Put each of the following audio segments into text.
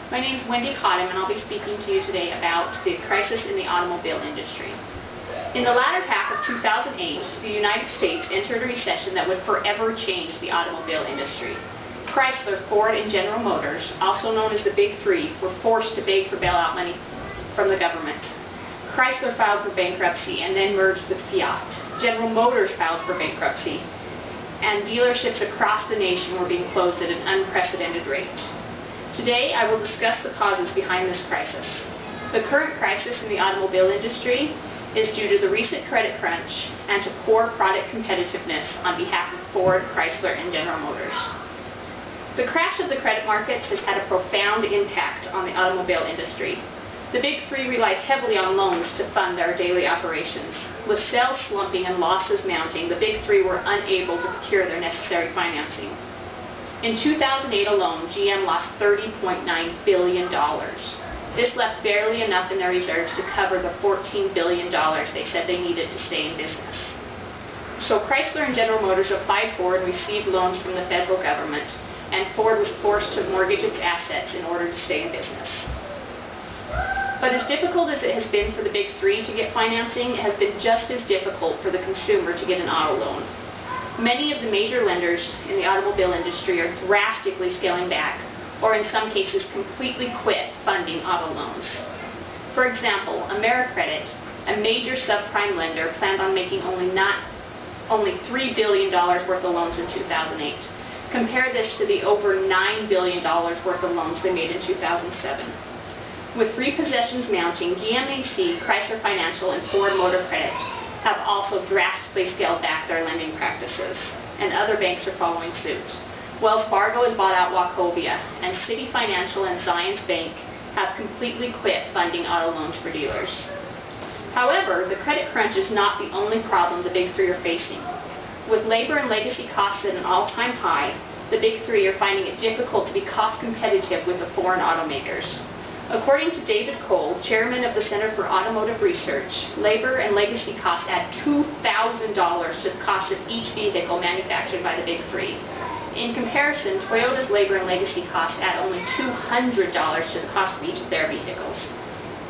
My name is Wendy Cottom, and I'll be speaking to you today about the crisis in the automobile industry. In the latter half of 2008, the United States entered a recession that would forever change the automobile industry. Chrysler, Ford, and General Motors, also known as the Big Three, were forced to beg for bailout money from the government. Chrysler filed for bankruptcy and then merged with Fiat. General Motors filed for bankruptcy, and dealerships across the nation were being closed at an unprecedented rate. Today, I will discuss the causes behind this crisis. The current crisis in the automobile industry is due to the recent credit crunch and to poor product competitiveness on behalf of Ford, Chrysler, and General Motors. The crash of the credit markets has had a profound impact on the automobile industry. The Big Three rely heavily on loans to fund their daily operations. With sales slumping and losses mounting, the Big Three were unable to procure their necessary financing. In 2008 alone, GM lost $30.9 billion. This left barely enough in their reserves to cover the $14 billion they said they needed to stay in business. So Chrysler and General Motors applied for and received loans from the federal government, and Ford was forced to mortgage its assets in order to stay in business. But as difficult as it has been for the Big Three to get financing, it has been just as difficult for the consumer to get an auto loan. Many of the major lenders in the automobile industry are drastically scaling back, or in some cases completely quit funding auto loans. For example, AmeriCredit, a major subprime lender, planned on making only $3 billion worth of loans in 2008. Compare this to the over $9 billion worth of loans they made in 2007. With repossessions mounting, GMAC, Chrysler Financial, and Ford Motor Credit have also drastically scaled back their lending practices, and other banks are following suit. Wells Fargo has bought out Wachovia, and Citi Financial and Zions Bank have completely quit funding auto loans for dealers. However, the credit crunch is not the only problem the Big Three are facing. With labor and legacy costs at an all-time high, the Big Three are finding it difficult to be cost competitive with the foreign automakers. According to David Cole, chairman of the Center for Automotive Research, labor and legacy costs add $2,000 to the cost of each vehicle manufactured by the Big Three. In comparison, Toyota's labor and legacy costs add only $200 to the cost of each of their vehicles.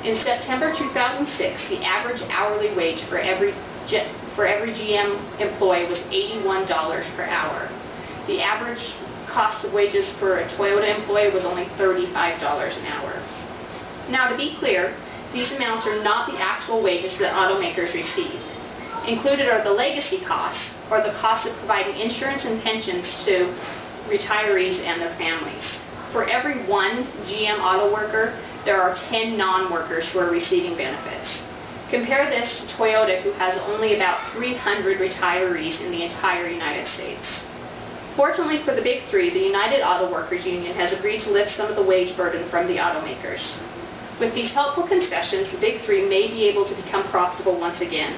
In September 2006, the average hourly wage for every GM employee was $81 per hour. The average cost of wages for a Toyota employee was only $35 an hour. Now, to be clear, these amounts are not the actual wages that automakers receive. Included are the legacy costs, or the cost of providing insurance and pensions to retirees and their families. For every one GM auto worker, there are 10 non-workers who are receiving benefits. Compare this to Toyota, who has only about 300 retirees in the entire United States. Fortunately for the Big Three, the United Auto Workers Union has agreed to lift some of the wage burden from the automakers. With these helpful concessions, the Big Three may be able to become profitable once again.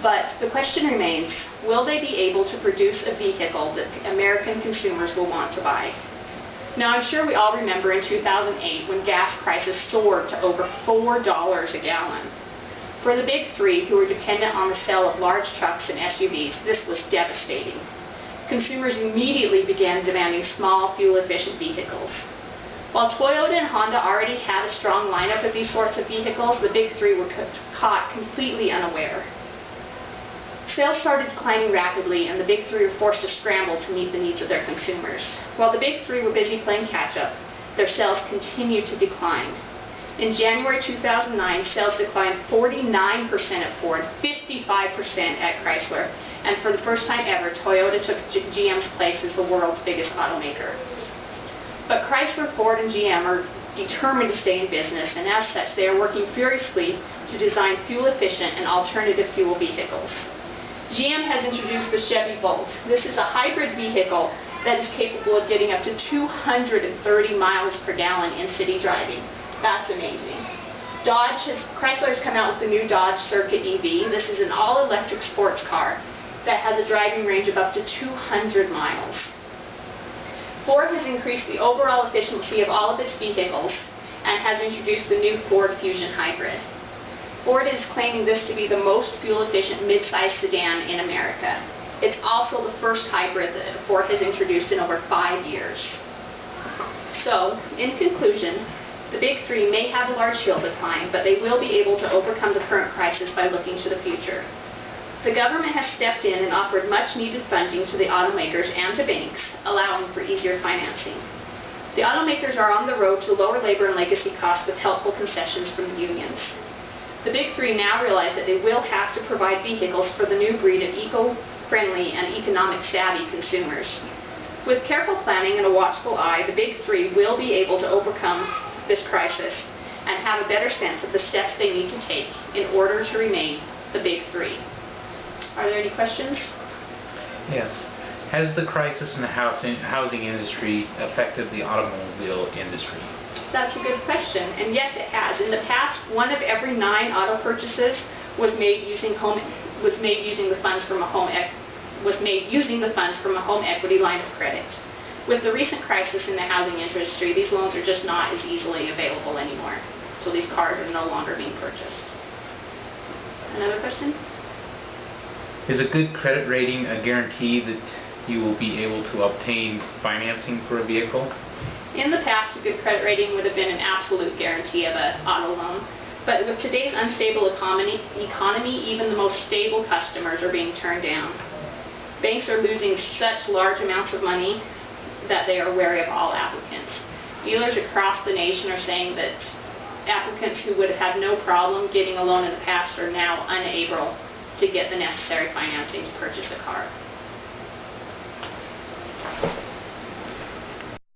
But the question remains, will they be able to produce a vehicle that American consumers will want to buy? Now, I'm sure we all remember in 2008 when gas prices soared to over $4 a gallon. For the Big Three, who were dependent on the sale of large trucks and SUVs, this was devastating. Consumers immediately began demanding small, fuel-efficient vehicles. While Toyota and Honda already had a strong lineup of these sorts of vehicles, the Big Three were caught completely unaware. Sales started declining rapidly, and the Big Three were forced to scramble to meet the needs of their consumers. While the Big Three were busy playing catch-up, their sales continued to decline. In January 2009, sales declined 49% at Ford, 55% at Chrysler, and for the first time ever, Toyota took GM's place as the world's biggest automaker. But Chrysler, Ford, and GM are determined to stay in business, and as such, they are working furiously to design fuel-efficient and alternative fuel vehicles. GM has introduced the Chevy Volt. This is a hybrid vehicle that is capable of getting up to 230 miles per gallon in city driving. That's amazing. Chrysler has come out with the new Dodge Circuit EV. This is an all-electric sports car that has a driving range of up to 200 miles. Ford has increased the overall efficiency of all of its vehicles and has introduced the new Ford Fusion Hybrid. Ford is claiming this to be the most fuel-efficient mid-size sedan in America. It's also the first hybrid that Ford has introduced in over 5 years. So, in conclusion, the Big Three may have a large hill to climb, but they will be able to overcome the current crisis by looking to the future. The government has stepped in and offered much-needed funding to the automakers and to banks, allowing for easier financing. The automakers are on the road to lower labor and legacy costs with helpful concessions from the unions. The Big Three now realize that they will have to provide vehicles for the new breed of eco-friendly and economic-savvy consumers. With careful planning and a watchful eye, the Big Three will be able to overcome this crisis and have a better sense of the steps they need to take in order to remain the Big Three. Are there any questions? Yes. Has the crisis in the housing industry affected the automobile industry? That's a good question, and yes, it has. In the past, 1 of every 9 auto purchases was made using the funds from a home equity line of credit. With the recent crisis in the housing industry, these loans are just not as easily available anymore. So these cars are no longer being purchased. Another question? Is a good credit rating a guarantee that you will be able to obtain financing for a vehicle? In the past, a good credit rating would have been an absolute guarantee of an auto loan. But with today's unstable economy, even the most stable customers are being turned down. Banks are losing such large amounts of money that they are wary of all applicants. Dealers across the nation are saying that applicants who would have had no problem getting a loan in the past are now unable to get the necessary financing to purchase a car.